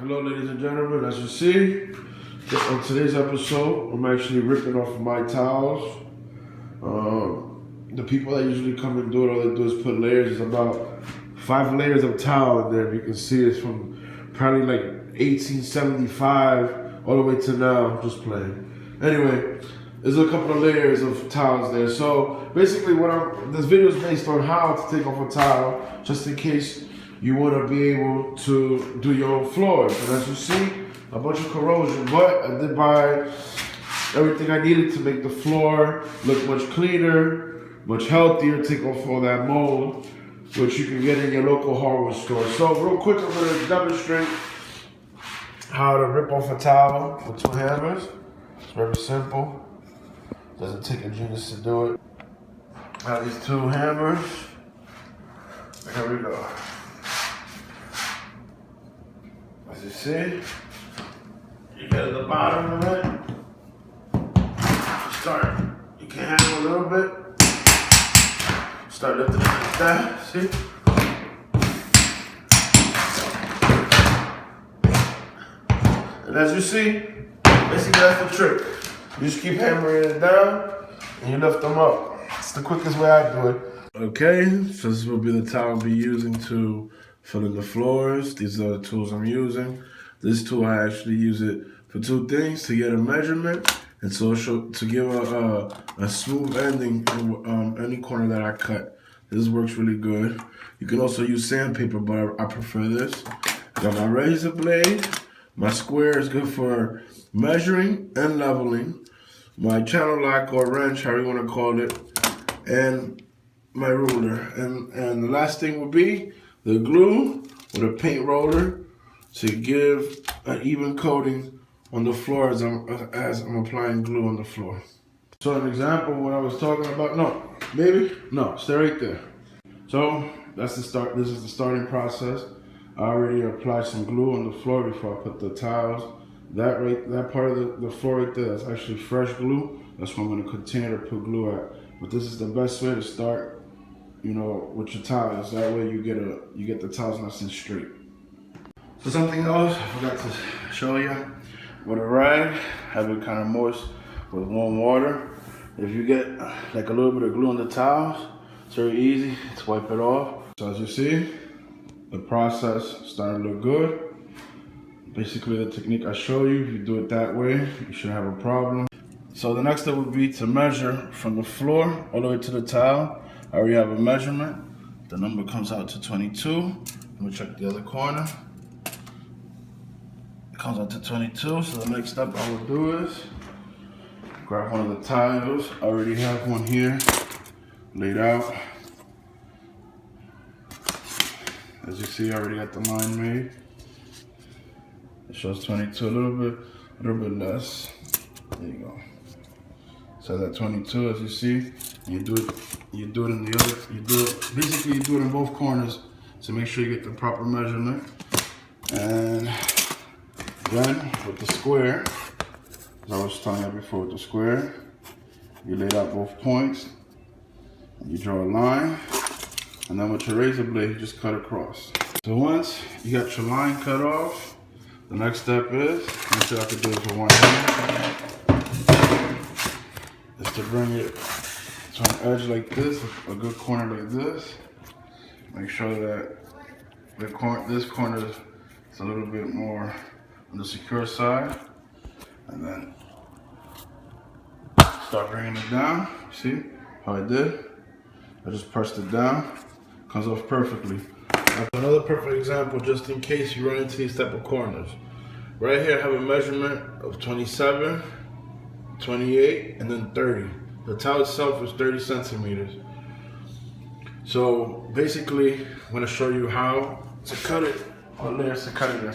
Hello, ladies and gentlemen. As you see, on today's episode, I'm actually ripping off my towels. The people that usually come and do it, all they do is put layers. It's about 5 layers of towel in there. You can see it's from probably like 1875 all the way to now. I'm just playing. Anyway, there's a couple of layers of towels there. So basically, this video is based on how to take off a towel, just in case you want to be able to do your own floors. And as you see, a bunch of corrosion, but I did buy everything I needed to make the floor look much cleaner, much healthier, take off all that mold, which you can get in your local hardware store. So real quick, I'm going to demonstrate how to rip off a towel with 2 hammers. It's very simple. Doesn't take a genius to do it. I have these 2 hammers. Here we go. As you see, you get at the bottom of it. You can handle a little bit. Start lifting it like that, see? And as you see, basically that's the trick. You just keep hammering it down and you lift them up. It's the quickest way I do it. Okay, so this will be the towel I'll be using to fill in the floors. These are the tools I'm using. This tool, I actually use it for 2 things: to get a measurement and so to give a smooth ending in any corner that I cut. This works really good. You can also use sandpaper, but I prefer this. Got my razor blade. My square is good for measuring and leveling. My channel lock or wrench, however you want to call it, and my ruler. And the last thing would be the glue with a paint roller to give an even coating on the floor as I'm applying glue on the floor. So an example of what I was talking about. No, baby, no, stay right there. So that's the start. This is the starting process. I already applied some glue on the floor before I put the tiles. That part of the floor right there, that's actually fresh glue. That's where I'm going to continue to put glue at. But this is the best way to start, with your tiles. That way you get the tiles nice and straight. So something else I forgot to show you. With a rag, have it kind of moist with warm water. If you get like a little bit of glue on the tiles, it's very easy to wipe it off. So as you see, the process is starting to look good. Basically the technique I show you, if you do it that way, you shouldn't have a problem. So the next step would be to measure from the floor all the way to the tile. I already have a measurement. The number comes out to 22. Let me check the other corner. It comes out to 22. So the next step I will do is grab one of the tiles. I already have one here laid out. As you see, I already got the line made. It shows 22, a little bit less. There you go. So that 22, as you see, you do it in the other, basically you do it in both corners to make sure you get the proper measurement. And then with the square, as I was telling you before, with the square, you lay out both points, and you draw a line, and then with your razor blade, you just cut across. So once you got your line cut off, the next step is, make sure I can do it with one hand, is to bring it to an edge like this, a good corner like this. Make sure that this corner is a little bit more on the secure side, and then start bringing it down. See how I did? I just pressed it down, comes off perfectly. Another perfect example, just in case you run into these type of corners. Right here I have a measurement of 27, 28, and then 30. The towel itself is 30 centimeters. So basically, I'm going to show you how to cut it, what layers to cut it in.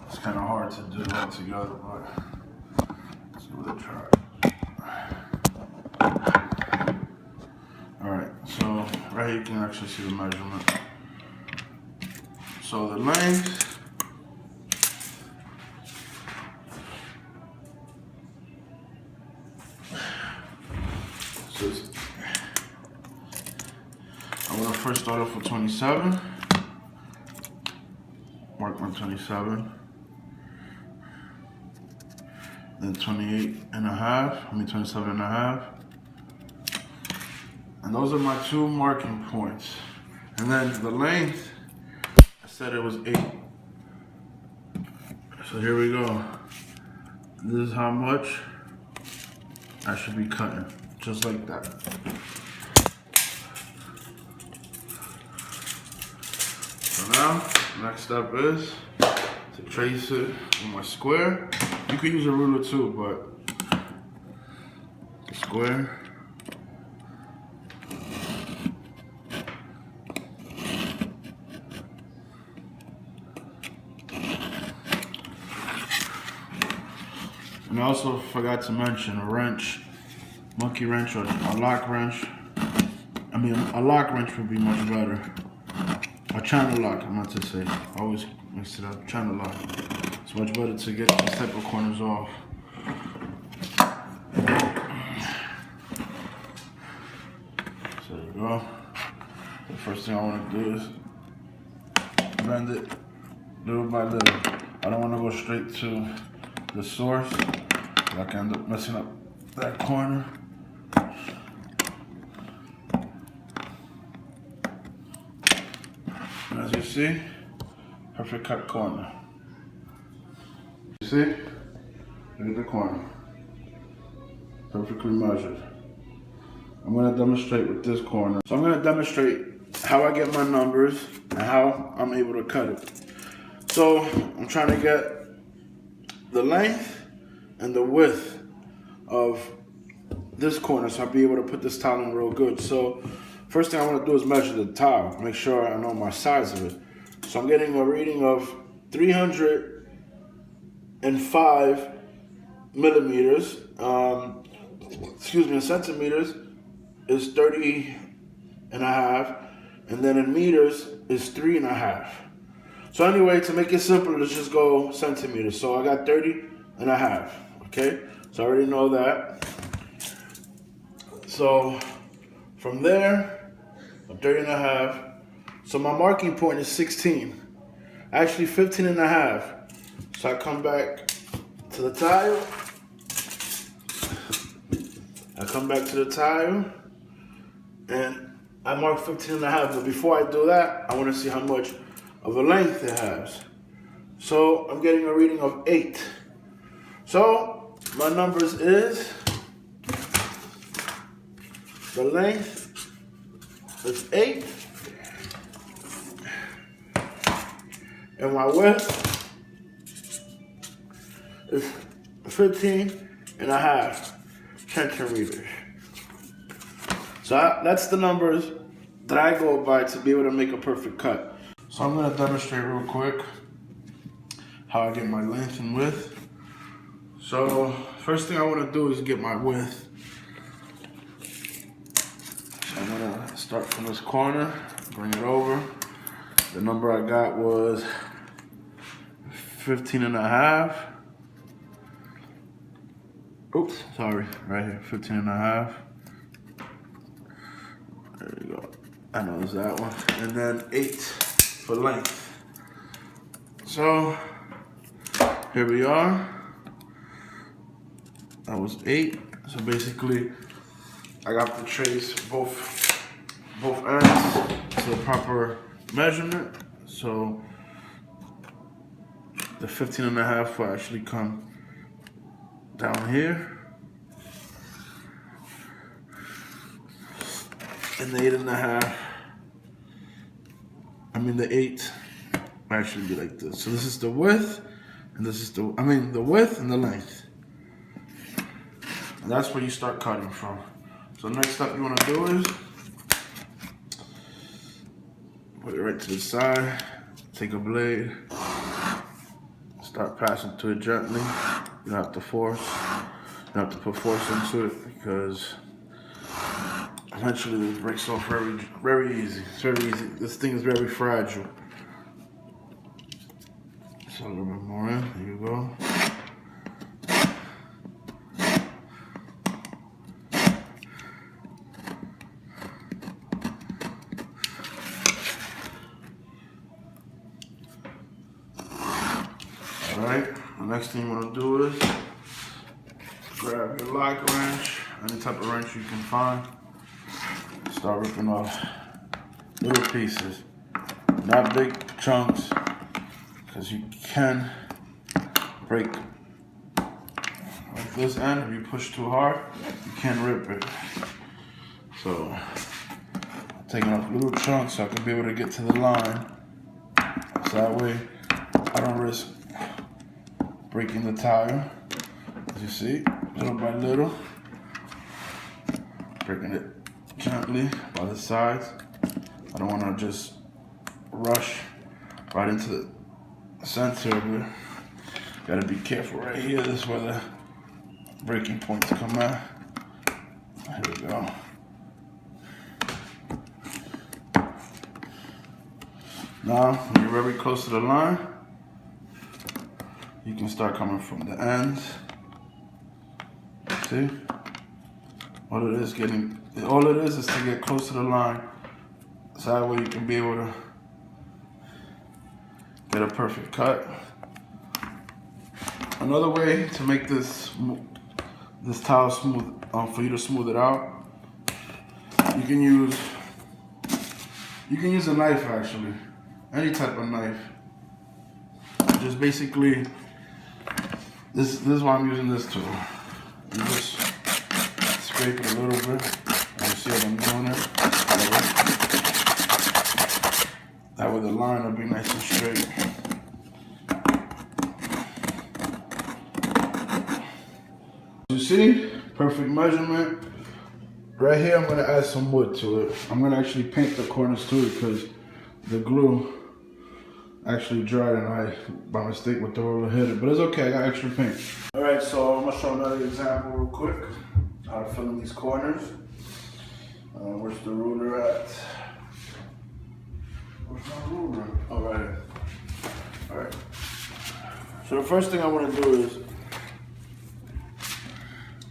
It's kind of hard to do all together, but let's give it a try. Alright, so right here you can actually see the measurement. So the length, first start off with 27. Mark my 27. Then 28 and a half, 27 and a half. And those are my 2 marking points. And then the length, I said it was 8. So here we go. This is how much I should be cutting, just like that. So now, next step is to trace it on my square. You could use a ruler too, but the square. And I also forgot to mention a wrench, monkey wrench or a lock wrench. I mean, a lock wrench would be much better. A channel lock, I meant to say. I always mix it up, channel lock. It's much better to get these type of corners off. So there you go. The first thing I want to do is bend it little by little. I don't want to go straight to the source. I can end up messing up that corner. And as you see, perfect cut corner. You see? Look at the corner. Perfectly measured. I'm going to demonstrate with this corner. So I'm going to demonstrate how I get my numbers and how I'm able to cut it. So I'm trying to get the length and the width of this corner so I'll be able to put this tile in real good. So first thing I want to do is measure the tile, make sure I know my size of it. So I'm getting a reading of 305 millimeters. In centimeters is 30 and a half, and then in meters is 3.5. So anyway, to make it simpler, let's just go centimeters. So I got 30 and a half, okay? So I already know that. So from there, 30 and a half. So my marking point is 16. Actually 15 and a half. So I come back to the tile. And I mark 15 and a half. But before I do that, I want to see how much of a length it has. So I'm getting a reading of 8. So my numbers is, the length is 8, and my width is 15 and a half centimeters. So that's the numbers that I go by to be able to make a perfect cut. So I'm going to demonstrate real quick how I get my length and width. So first thing I want to do is get my width. So I'm going to start from this corner, bring it over. The number I got was 15 and a half. Oops, sorry, right here, 15 and a half. There you go. I know it's that one. And then 8 for length. So here we are. That was 8. So basically, I got to trace both ends to the proper measurement. So the 15 and a half will actually come down here. And the 8 and a half, the 8 will actually be like this. So this is the width, and this is the width and the length. And that's where you start cutting from. So next step you want to do is put it right to the side, take a blade, start passing to it gently. You don't have to force, you don't have to put force into it because eventually it breaks off very easy. It's very easy. This thing is very fragile. So a little bit more in. There you go. right? The next thing you want to do is grab your lock wrench, any type of wrench you can find. Start ripping off little pieces, not big chunks, because you can break like this end. If you push too hard, you can rip it. So I'm taking off little chunks so I can be able to get to the line. So that way I don't risk breaking the tire. As you see, little by little, breaking it gently by the sides. I don't want to just rush right into the center of it. Gotta be careful right here. This is where the breaking points come out. Here we go. Now, when you're very close to the line, you can start coming from the ends. See? All it is to get close to the line, so that way you can be able to get a perfect cut. Another way to make this towel smooth, for you to smooth it out, you can use a knife actually, any type of knife. Just basically, this is why I'm using this tool. You just scrape it a little bit. You see what I'm doing it? That way the line will be nice and straight. You see, perfect measurement. Right here, I'm gonna add some wood to it. I'm gonna actually paint the corners too because the glue actually dried and I, by mistake, with the roller hit it. But it's okay, I got extra paint. All right, so I'm gonna show another example real quick. How to fill in these corners. Where's the ruler at? Where's my ruler? All right. All right. So the first thing I want to do is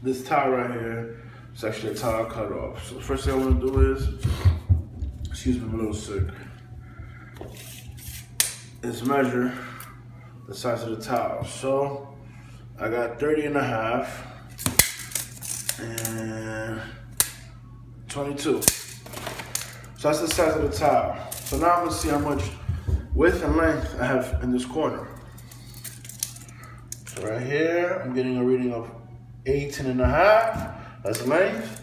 this towel right here. It's actually a towel cut off. So the first thing I want to do is, excuse me, I'm a little sick, is measure the size of the towel. So I got 30.5 and 22. So that's the size of the towel. So now I'm gonna see how much width and length I have in this corner. So right here, I'm getting a reading of 18.5. That's length.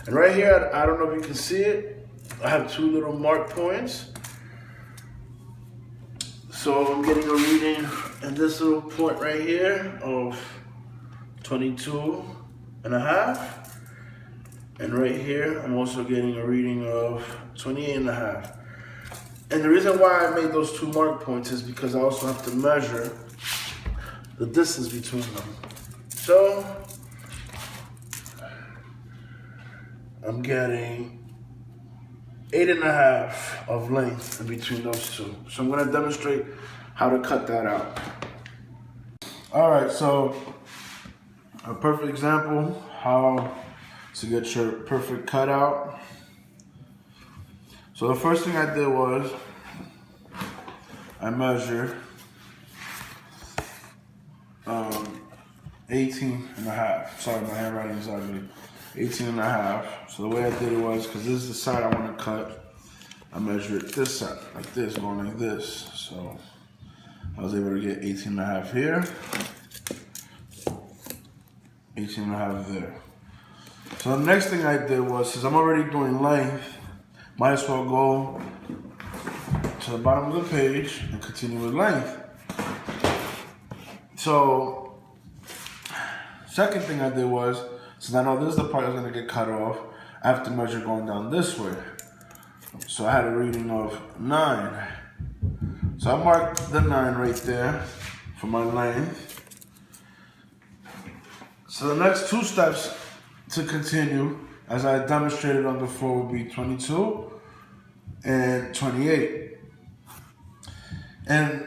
And right here, I don't know if you can see it, I have two little mark points. So I'm getting a reading in this little point right here of 22.5. And right here, I'm also getting a reading of 28.5. And the reason why I made those two mark points is because I also have to measure the distance between them. So I'm getting 8.5 of length in between those two. So I'm gonna demonstrate how to cut that out. All right, so a perfect example how to get your perfect cutout. So the first thing I did was I measured 18.5. Sorry, my handwriting is ugly. 18.5. So the way I did it was, because this is the side I want to cut, I measured this side, like this, going like this. So I was able to get 18.5 here, 18.5 there. So the next thing I did was, since I'm already doing length, might as well go to the bottom of the page and continue with length. So, second thing I did was, since I know this is the part that's gonna get cut off, I have to measure going down this way. So I had a reading of 9. So I marked the 9 right there for my length. So the next two steps to continue, as I demonstrated on the floor, would be 22 and 28. And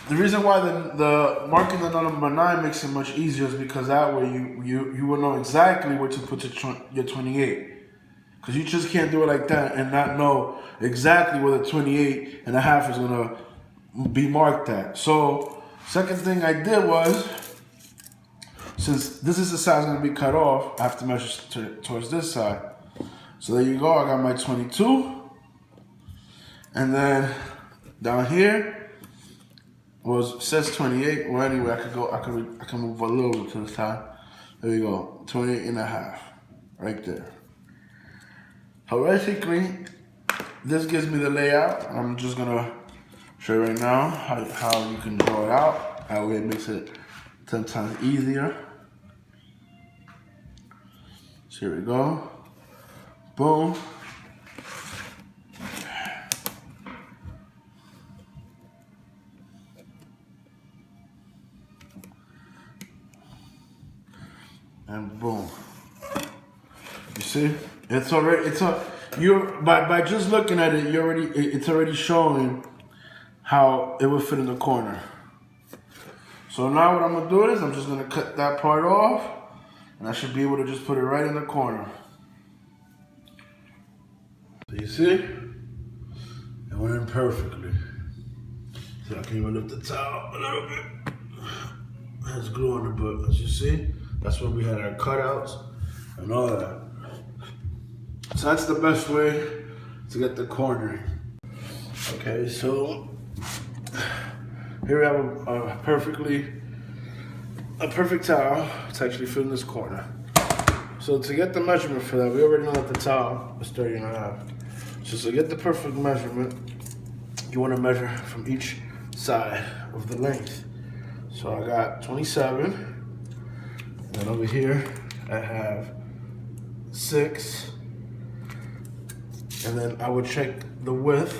the reason why the marking the number 9 makes it much easier is because that way you will know exactly where to put your 28. Because you just can't do it like that and not know exactly where the 28.5 is gonna be marked at. So Second thing I did was, since this is the side that's gonna be cut off, I have to measure towards this side. So there you go, I got my 22. And then down here says 28. Well, anyway, I can move a little bit to the side. There you go, 28 and a half, right there. So basically, this gives me the layout. I'm just gonna show you right now how you can draw it out. That way it makes it 10 times easier. So here we go. Boom. And boom. You see? By just looking at it, it's already showing how it would fit in the corner. So now what I'm gonna do is I'm just gonna cut that part off, and I should be able to just put it right in the corner. So you see? It went in perfectly. So I can even lift the towel up a little bit. There's glue on it, but as you see, that's where we had our cutouts and all that. So that's the best way to get the cornering. Okay, so here we have a perfect towel to actually fit in this corner. So to get the measurement for that, we already know that the towel is 30 and a half. So to get the perfect measurement, you want to measure from each side of the length. So I got 27. And over here, I have 6. And then I would check the width.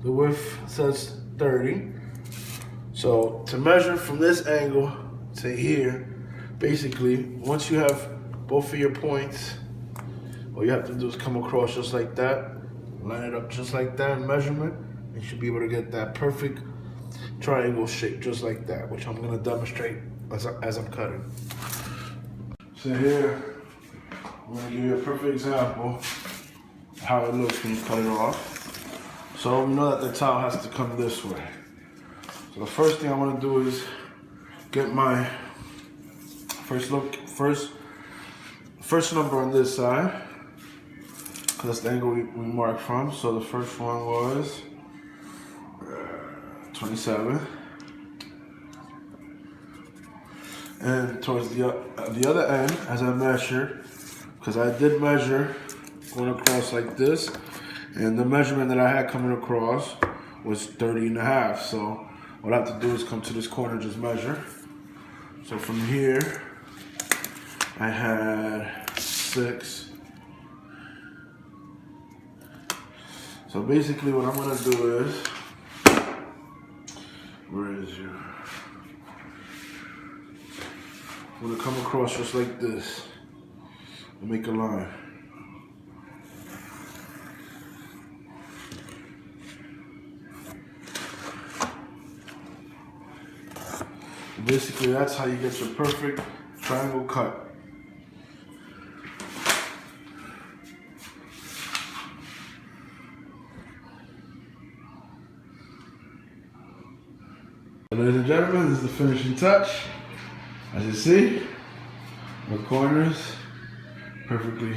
The width says 30. So to measure from this angle to here, basically, once you have both of your points, all you have to do is come across just like that, line it up just like that in measurement, and you should be able to get that perfect triangle shape just like that, which I'm gonna demonstrate as I'm cutting. So here, I'm gonna give you a perfect example of how it looks when you cut it off. So we know that the towel has to come this way. So the first thing I wanna do is get my first number on this side, because that's the angle we marked from. So the first one was 27. And towards the other end, as I measured, because I did measure going across like this, and the measurement that I had coming across was 30 and a half. So what I have to do is come to this corner and just measure. So from here, I had 6. So basically what I'm gonna do is, where is you? I'm gonna come across just like this and make a line. Basically, that's how you get your perfect triangle cut. Ladies and gentlemen, this is the finishing touch. As you see, the corners perfectly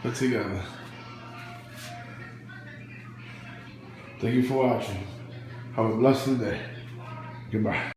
put together. Thank you for watching. Have a blessed day. Goodbye.